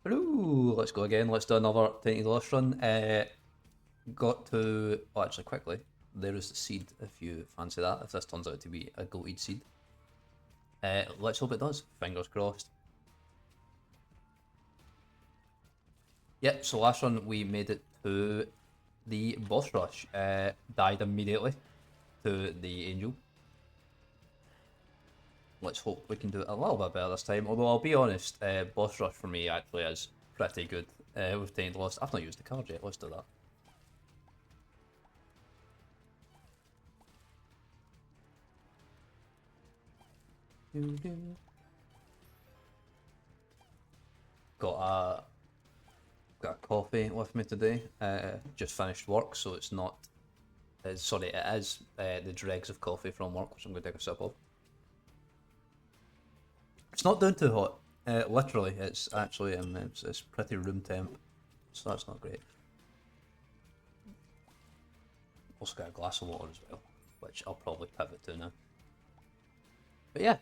Hello, let's go again. Let's do another Tainted Lost run. Got to... Oh, actually, quickly. There is the seed, if you fancy that, if this turns out to be a goated seed. Let's hope it does. Fingers crossed. Yep, so last run we made it to the boss rush. Died immediately to the angel. Let's hope we can do it a little bit better this time. Although I'll be honest, boss rush for me actually is pretty good with Tainted Lost. I've not used the card yet, let's do that. Got a coffee with me today. Just finished work, so it's not. Sorry, it is the dregs of coffee from work, which I'm going to take a sip of. It's not down too hot. Literally, it's actually it's pretty room temp, so that's not great. Also got a glass of water as well, which I'll probably pivot to now. But yeah,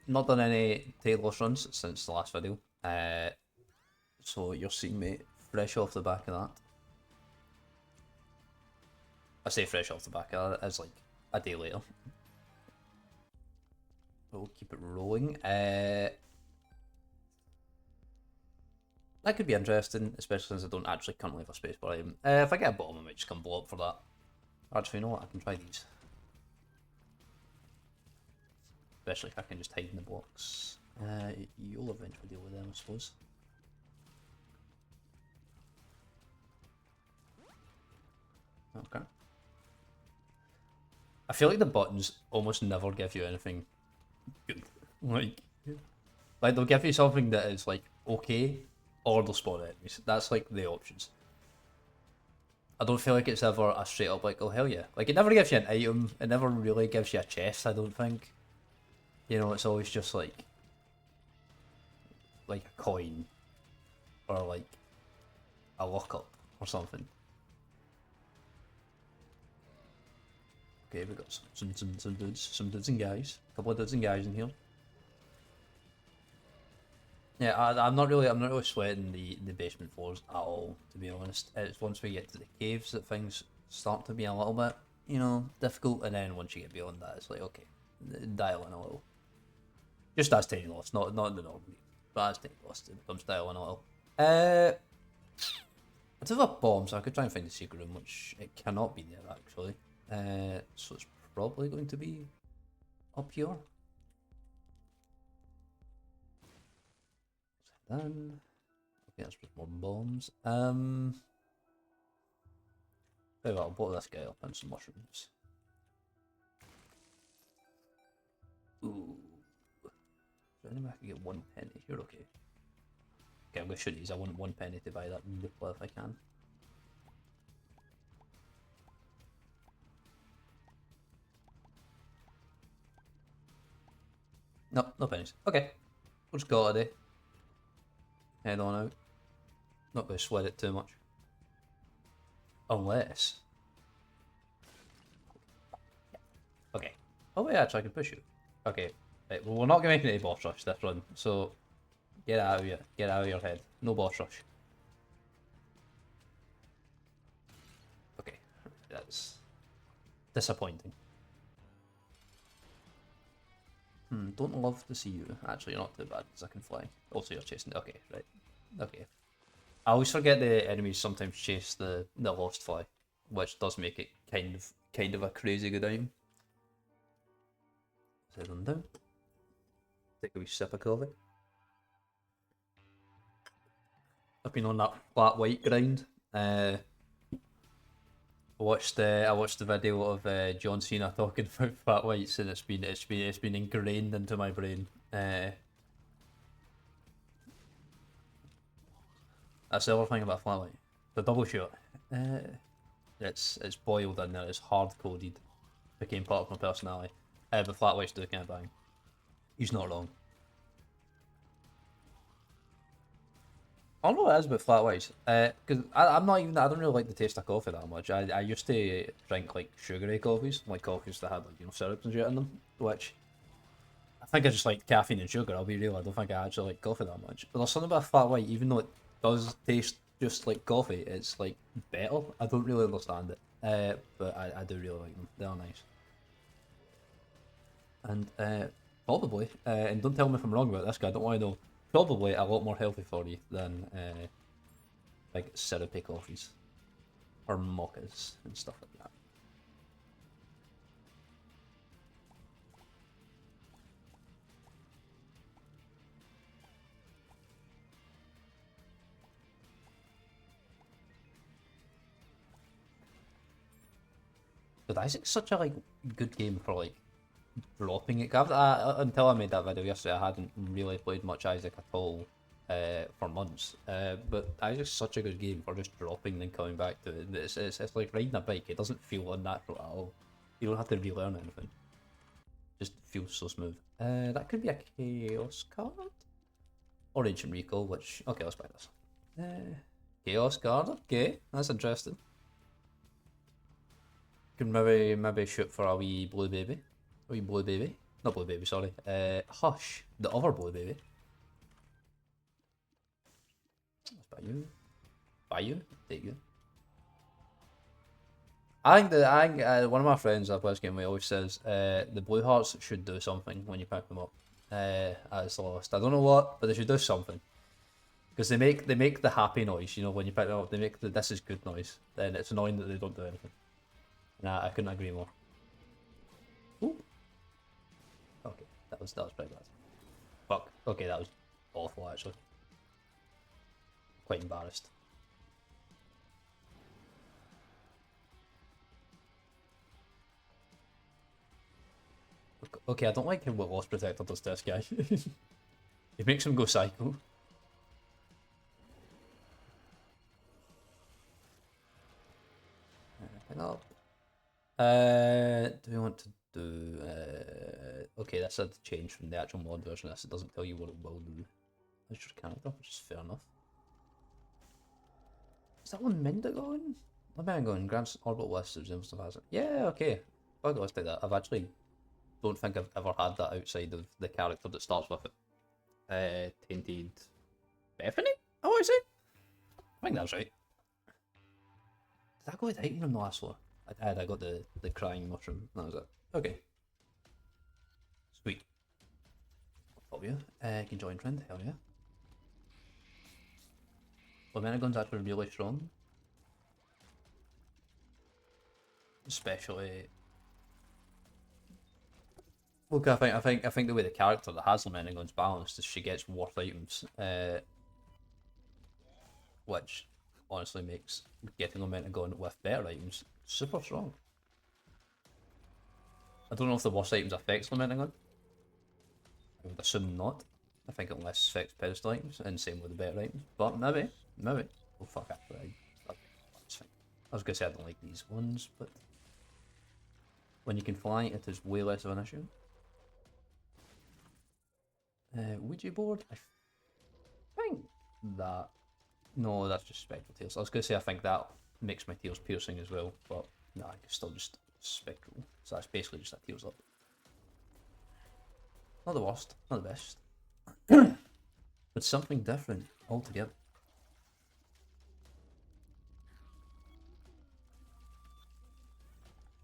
not done any Tainted Lost runs since the last video. So you're seeing me fresh off the back of that. I say fresh off the back of that, it's like a day later. We'll keep it rolling. That could be interesting, especially since I don't actually currently have a spacebar item. If I get a bomb, I might just come blow up for that. Actually, you know what? I can try these. Especially if I can just hide in the blocks. You'll eventually deal with them, I suppose. Okay. I feel like the buttons almost never give you anything good. Like they'll give you something that is like okay, or they'll spawn enemies. That's like the options. I don't feel like it's ever a straight up like, oh hell yeah. Like it never gives you an item, it never really gives you a chest, I don't think. You know, it's always just like a coin or like a lockup or something. Okay, we got some dudes and guys. A couple of dudes and guys in here. Yeah, I'm not really sweating the basement floors at all, to be honest. It's once we get to the caves that things start to be a little bit, you know, difficult, and then once you get beyond that, it's like okay, dial in a little. Just as Tainted Lost, not in the normal game, but as Tainted Lost, it becomes dial in a little. I do have a bomb, so I could try and find the secret room, which it cannot be there actually. So it's probably going to be up here. Then, okay, let's put more bombs. Very well, I'll blow this guy up and some mushrooms. Ooh. So anyway, I can get 1 penny. You're okay. Okay, I'm gonna shoot these. I want 1 penny to buy that dupla if I can. No, no pennies. Okay. We'll just call it a day. Head on out. Not going to sweat it too much. Unless... Okay. Oh wait, actually I can push you. Okay. Right, well we're not going to make any boss rush this run, so... Get out of here. Get out of your head. No boss rush. Okay. That's... disappointing. Don't love to see you. Actually, you're not too bad because I can fly. Also, you're chasing. Okay, right. Okay. I always forget the enemies sometimes chase the lost fly, which does make it kind of a crazy good item. Set them down. Take a wee sip of coffee. I've been on that flat white grind. I watched the video of John Cena talking about flat whites, and it's been ingrained into my brain. That's the other thing about flat white. The double shot. It's boiled in there. It's hard coded. Became part of my personality. But flat whites do kind of bang. He's not wrong. I don't know what it is about flat whites. Because I'm not even. I don't really like the taste of coffee that much. I used to drink like sugary coffees, like coffees that had like syrups and shit in them, which I think I just like caffeine and sugar. I'll be real. I don't think I actually like coffee that much. But there's something about flat white, even though it does taste just like coffee, it's like better. I don't really understand it, but I do really like them. They are nice. And probably, and don't tell me if I'm wrong about this guy. I don't want to know. Probably a lot more healthy for you than like syrupy coffees or mochas and stuff like that. But Isaac's such a like good game for like dropping it. Until I made that video yesterday, I hadn't really played much Isaac at all for months. But Isaac's such a good game for just dropping and then coming back to it. It's like riding a bike. It doesn't feel unnatural at all. You don't have to relearn anything. Just feels so smooth. That could be a Chaos card? Or Ancient Recall, which... Okay, let's buy this. Chaos card, okay. That's interesting. Could maybe shoot for a wee blue baby. A wee blue baby. Not blue baby, sorry. Hush. The other blue baby. Let's buy you. Buy you? Take you. I think one of my friends I play this game with always says the blue hearts should do something when you pick them up. As the list. I don't know what, but they should do something. Because they make the happy noise, you know, when you pick them up, they make the this is good noise. Then it's annoying that they don't do anything. Nah, I couldn't agree more. Ooh. Okay, that was pretty bad. Fuck. Okay, that was awful actually. Quite embarrassed. Okay, I don't like what Lost Protector does to this guy. It makes him go psycho. Hang up. Do we want to do... okay, that's a change from the actual mod version of this. It doesn't tell you what it will do. That's your character, which is fair enough. Is that one meant to go in? Let me go in. Grants orbital list of stuff has it. Yeah, okay. I'll go like that. I've actually don't think I've ever had that outside of the character that starts with it. Tainted Bethany? I want to say. I think that's right. Did I go with Titan on the last one? I did. I got the crying mushroom. That was it. Okay. Sweet. Love you. Can join friend. Hell yeah. Gun's actually really strong. Especially. Look, I think the way the character that has Gun's balanced is she gets worse items, which honestly makes getting Gun with better items super strong. I don't know if the worst items affects Gun. I would assume not. I think it less affects pedestal items, and same with the better items. But maybe. Oh fuck, actually, that's fine. I was gonna say I don't like these ones, but when you can fly, it is way less of an issue. Ouija board? I think that... No, that's just spectral tails. I was going to say I think that makes my tails piercing as well, but no, it's still just spectral. So that's basically just a tails up. Not the worst, not the best. But something different altogether.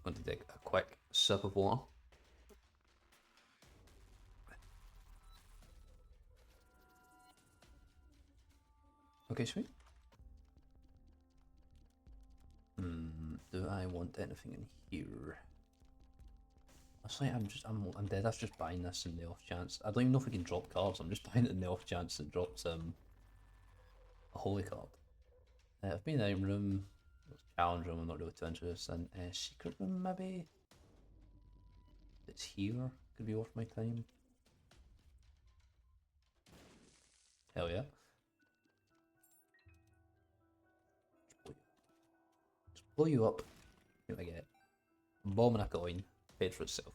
I'm going to take a quick sip of water. Okay, sweet. Do I want anything in here? Honestly, I'm dead. That's just buying this in the off chance. I don't even know if we can drop cards. I'm just buying it in the off chance it drops a holy card. I've been in the item room, challenge room. I'm not really too interested in. Secret room maybe. It's here. Could be worth my time. Hell yeah. Just blow you up. What do I get? Bomb and a coin. Paid for itself.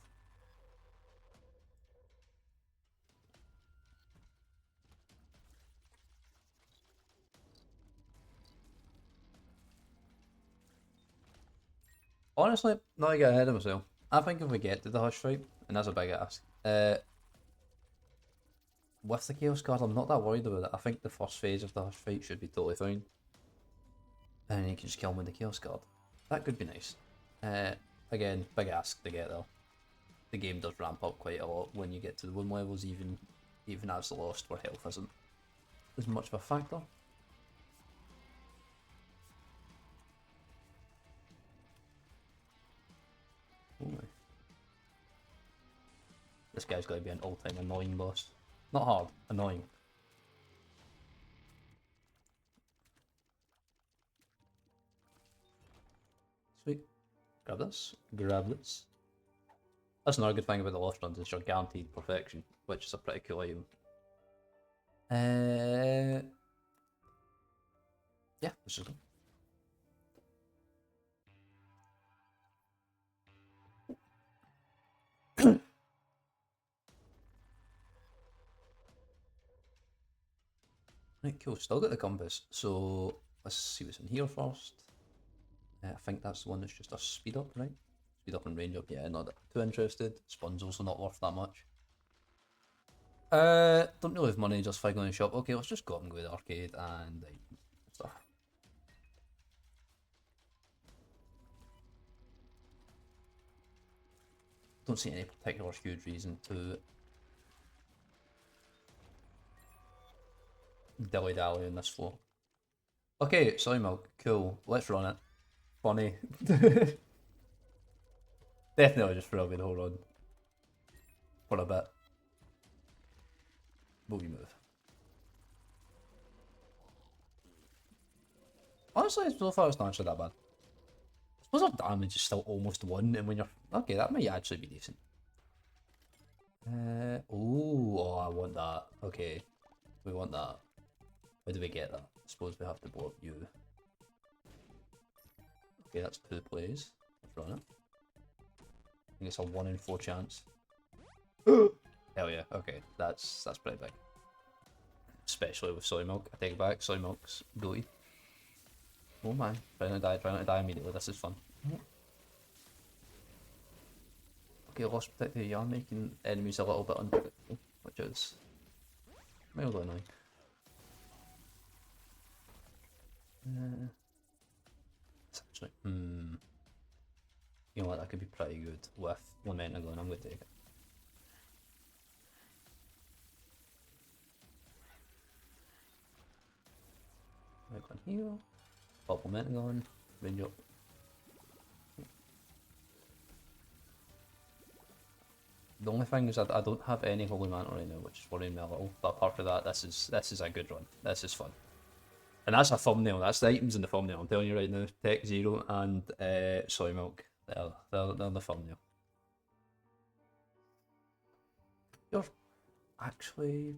Honestly, not to get ahead of myself. I think if we get to the hush fight, and that's a big ask, with the Chaos card, I'm not that worried about it. I think the first phase of the fight should be totally fine. And then you can just kill him with the Chaos card. That could be nice. Again, big ask to get there. The game does ramp up quite a lot when you get to the win levels, even as the Lost, where health isn't as much of a factor. Oh my. This guy's got to be an all-time annoying boss. Not hard, annoying. Sweet. Grab this. Grab this. That's another good thing about the Lost runs, is you're guaranteed perfection, which is a pretty cool item. Yeah, let's just go. Right, cool. Still got the compass. So let's see what's in here first. I think that's the one that's just a speed up, right? Speed up and range up. Yeah, not too interested. Spun's also not worth that much. Don't really have money, just figuring in the shop. Okay, let's just go up and go to the arcade and stuff. Don't see any particular huge reason to dilly dally on this floor. Okay, soy milk, cool. Let's run it. Funny. Definitely just for a good whole run. For a bit. Boogie move. Honestly, so far it's not actually that bad. I suppose our damage is still almost 1, and when you're... Okay, that might actually be decent. Oh, I want that. Okay, we want that. How do we get that? I suppose we have to blow up you. Okay, that's 2 plays. Let's run it. I think it's a 1 in 4 chance. Hell yeah, okay, that's pretty big. Especially with soy milk. I take it back, soy milk's goaty. Oh my, trying not to die immediately, this is fun. Okay, Lost Protector, you are making enemies a little bit unpredictable, which is mildly annoying. Actually, you know what, that could be pretty good with Lamenting going, I'm going to take it. Right one here, pop Lamenting on, range up. The only thing is I don't have any Holy Mantle right now, which is worrying me a little, but apart from that, this is a good run, this is fun. And that's a thumbnail, that's the items in the thumbnail, I'm telling you right now, Tech Zero and Soy Milk, they're the thumbnail. You're actually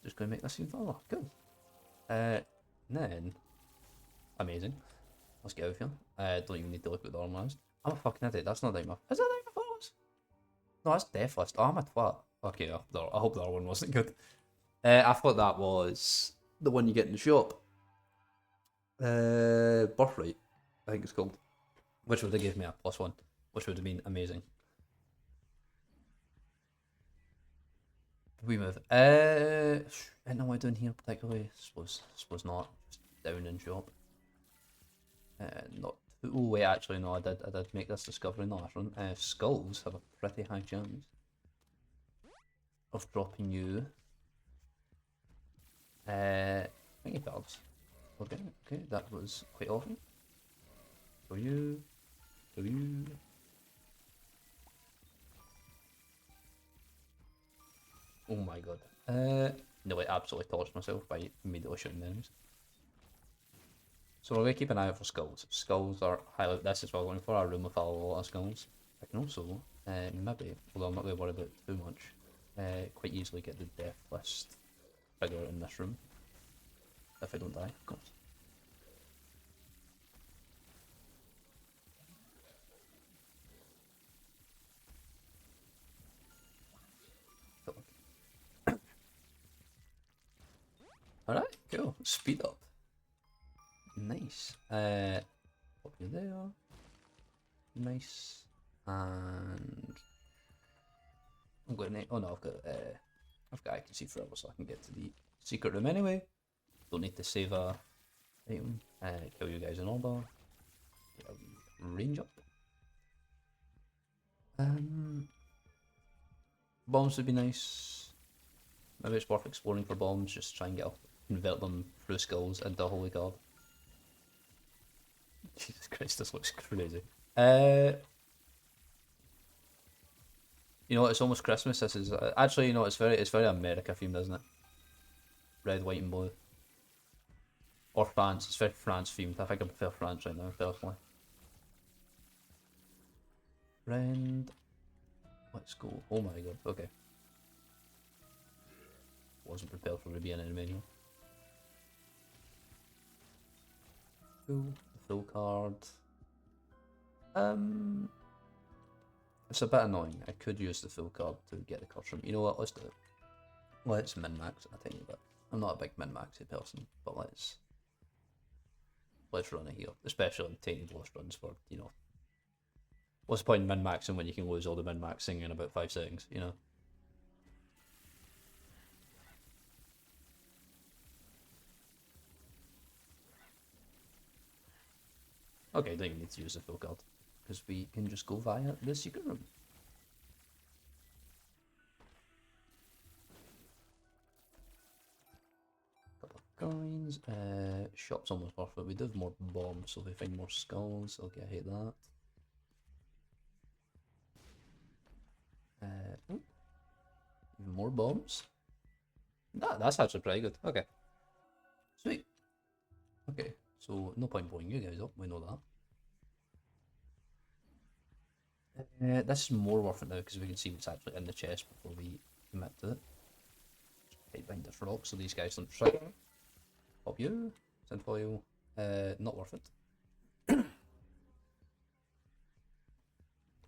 just going to make this even further, cool. Then, amazing, let's get out of here. Don't even need to look at the armor is. I'm a fucking idiot, that's not Nightmare. Is that Nightmare Falls? No, that's Death List. Oh, I'm a twat. Okay, I hope the other one wasn't good. I thought that was the one you get in the shop. Birthright, I think it's called. Which would have given me a +1, which would have been amazing. We move. Anything we're doing here particularly? Suppose not. Just down in shop. Not. Oh wait, actually no, I did make this discovery in the last one. Skulls have a pretty high chance of dropping you. Thingy cards. Okay, that was quite awesome. For you. Oh my god. No, I absolutely torched myself by immediately shooting enemies. So we're going to keep an eye out for skulls. Skulls are highly... This is what we're going for, a room with a lot of skulls. I can also, maybe, although I'm not going to worry about it too much, quite easily get the death list figure in this room. If I don't die, of course. Alright, cool. Speed up. Nice. Pop you there. Nice. And I'm going to... Oh no, I've got I've got I can see forever, so I can get to the secret room anyway. Don't need to save a item. Kill you guys in order. Range up. Bombs would be nice. Maybe it's worth exploring for bombs. Just try and convert them through skulls into a holy card. Jesus Christ, this looks crazy. You know what? It's almost Christmas. This is actually, you know, it's very America themed, isn't it? Red, white, and blue. Or France. It's very France themed. I think I prefer France right now, personally. Friend. Let's go. Oh my god. Okay. Wasn't prepared for Ruby in any menu. Full card. It's a bit annoying. I could use the full card to get the curse room. You know what? Let's do it. Let's min-max it a tiny bit. I'm not a big min-maxy person, but let's run it here. Especially in Tainted Lost runs for, you know. What's the point in min-maxing when you can lose all the min-maxing in about 5 seconds, you know? Okay, don't even need to use the full card, because we can just go via the secret room. Couple of coins, shop's almost worth it. We do have more bombs, so if we find more skulls, okay, I hate that. Even more bombs. That's actually pretty good. Okay. Sweet. Okay, so no point blowing you guys up, we know that. This is more worth it now because we can see what's actually in the chest before we commit to it. Just hide behind this rock so these guys don't strike. Pop you. Tinfoil. Not worth it.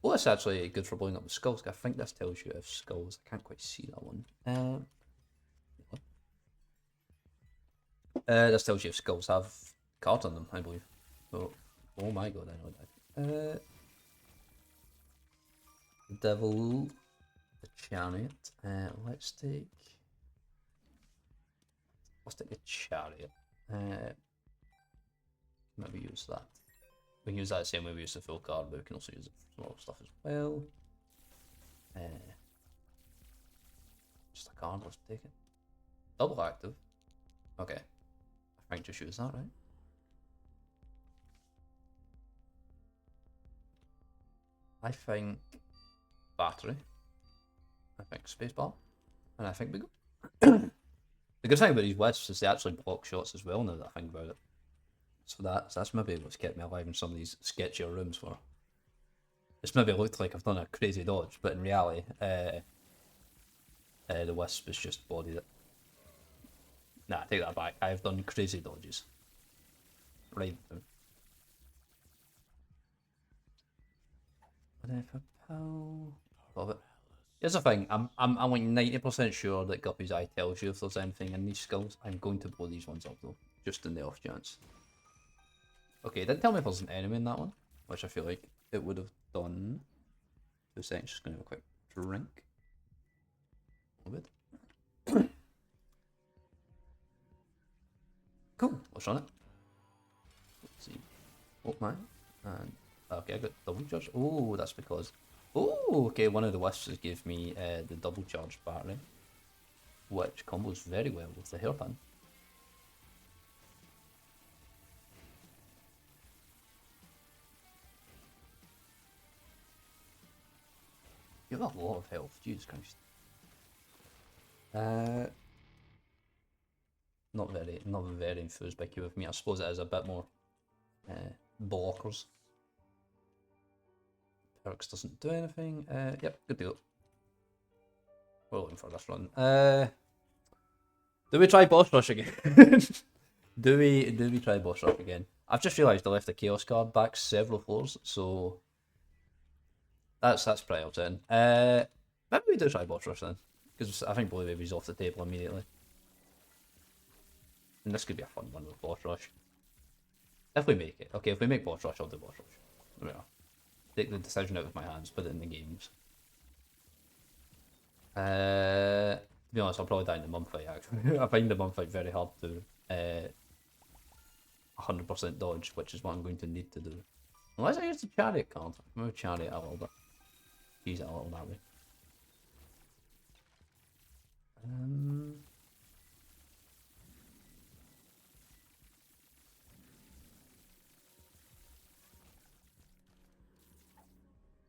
Well, that's actually good for blowing up the skulls. I think this tells you if skulls. I can't quite see that one. This tells you if skulls have cards on them, I believe. So, oh my god, I know that. Devil, the chariot. Let's take a chariot. Maybe use that. We can use that the same way we use the full card, but we can also use it for some other stuff as well. Just a card, let's take it. Double active. Okay. I think just use that, right? I think battery. I think spacebar. And I think we go. The good thing about these wisps is they actually block shots as well now that I think about it. So that's maybe what's kept me alive in some of these sketchier rooms for. It's maybe looked like I've done a crazy dodge, but in reality, the wisp is just bodied it. Nah, take that back. I've done crazy dodges. Right. Love it. Here's the thing. I'm like 90% sure that Guppy's eye tells you if there's anything in these skulls. I'm going to blow these ones up though, just in the off chance. Okay, it didn't tell me if there's an enemy in that one, which I feel like it would have done. 2 seconds, just gonna have a quick drink. A little bit. Cool, let's run it. Let's see. Oh my. And okay, I got double charge. Oh, that's because. Oh, okay, one of the wisps gave me the double charge battery, which combos very well with the hairpin. You have a lot of health, Jesus Christ. Not very enthused by Q of me. I suppose it is a bit more blockers. Perks doesn't do anything. Yep, good deal. We're looking for this run. Do we try boss rush again? do we try boss rush again? I've just realised I left the chaos card back several floors, so that's pretty upsetting. Maybe we do try boss rush then, because I think Blue Baby's off the table immediately. And this could be a fun one with boss rush. If we make it. Okay, if we make boss rush, I'll do boss rush. There we are. Take the decision out of my hands, put it in the games. be honest, I'll probably die in the mum fight, actually. I find the mum fight very hard to 100% dodge, which is what I'm going to need to do. Unless I use the chariot card. Move chariot a little bit. Use it a little that way.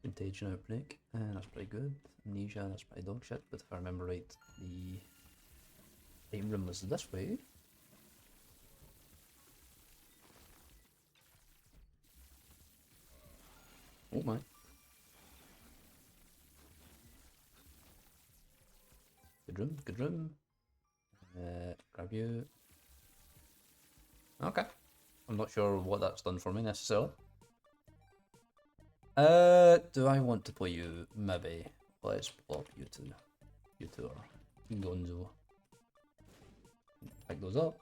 Contagion outbreak, that's pretty good. Amnesia, that's pretty dog shit, but if I remember right, the item room was this way. Oh my. Good room, good room. Grab you. Okay. I'm not sure what that's done for me necessarily. Do I want to play you? Maybe. Let's plop you two. You two are gonzo. Pick those up.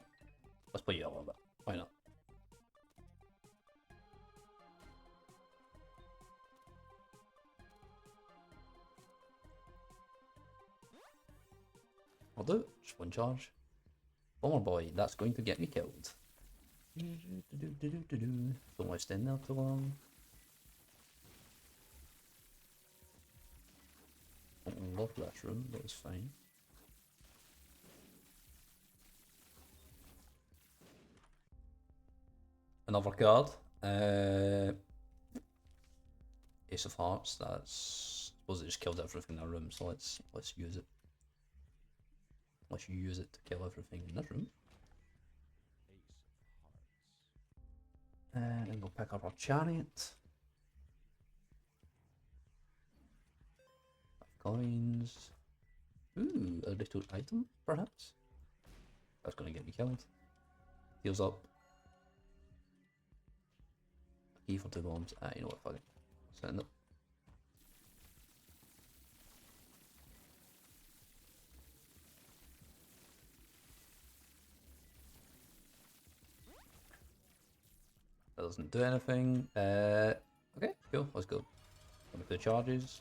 Let's play you a little bit. Why not? I'll do it. Just one charge. Bomber boy, that's going to get me killed. Don't want to stand there too long. I don't love that room, but it's fine. Another card. Ace of Hearts. That's. I suppose it just killed everything in that room, so let's use it. Let's use it to kill everything in this room. And then we'll pick up our chariot. Coins. Ooh, a little item, perhaps? That's gonna get me killed. Heals up. Key for 2 bombs. You know what, fuck it. Send it. That doesn't do anything. Okay, cool, let's go. With the charges.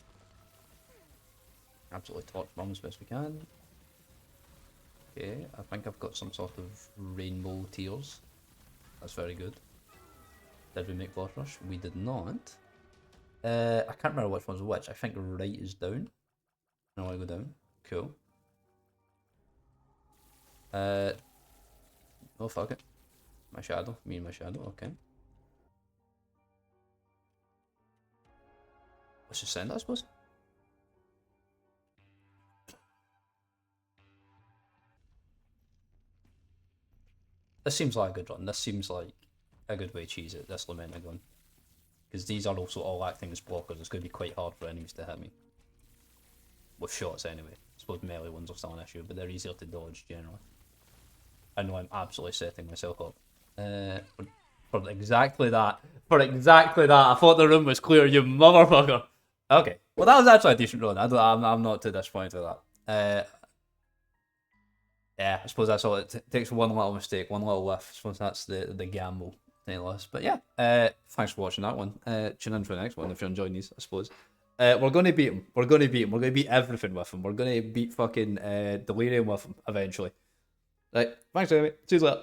Absolutely torch bomb as best we can. Okay, I think I've got some sort of rainbow tears. That's very good. Did we make boss rush? We did not. I can't remember which one's which. I think right is down. I want to go down. Cool. Oh fuck it. My shadow. Me and my shadow. Okay. Let's just send it, I suppose. This seems like a good run. This seems like a good way to cheese it, this Lamenta gun. Because these are also all acting as blockers. It's going to be quite hard for enemies to hit me. With shots anyway. I suppose melee ones are still an issue, but they're easier to dodge generally. I know I'm absolutely setting myself up. For exactly that. For exactly that. I thought the room was clear, you motherfucker. Okay. Well, that was actually a decent run. I'm not too disappointed with that. Yeah, I suppose that's all. It takes one little mistake, one little whiff. I suppose that's the gamble. But yeah, thanks for watching that one. Tune in for the next one if you're enjoying these, I suppose. We're going to beat him. We're going to beat him. We're going to beat everything with him. We're going to beat fucking Delirium with him eventually. Right, thanks, Amy. See you later.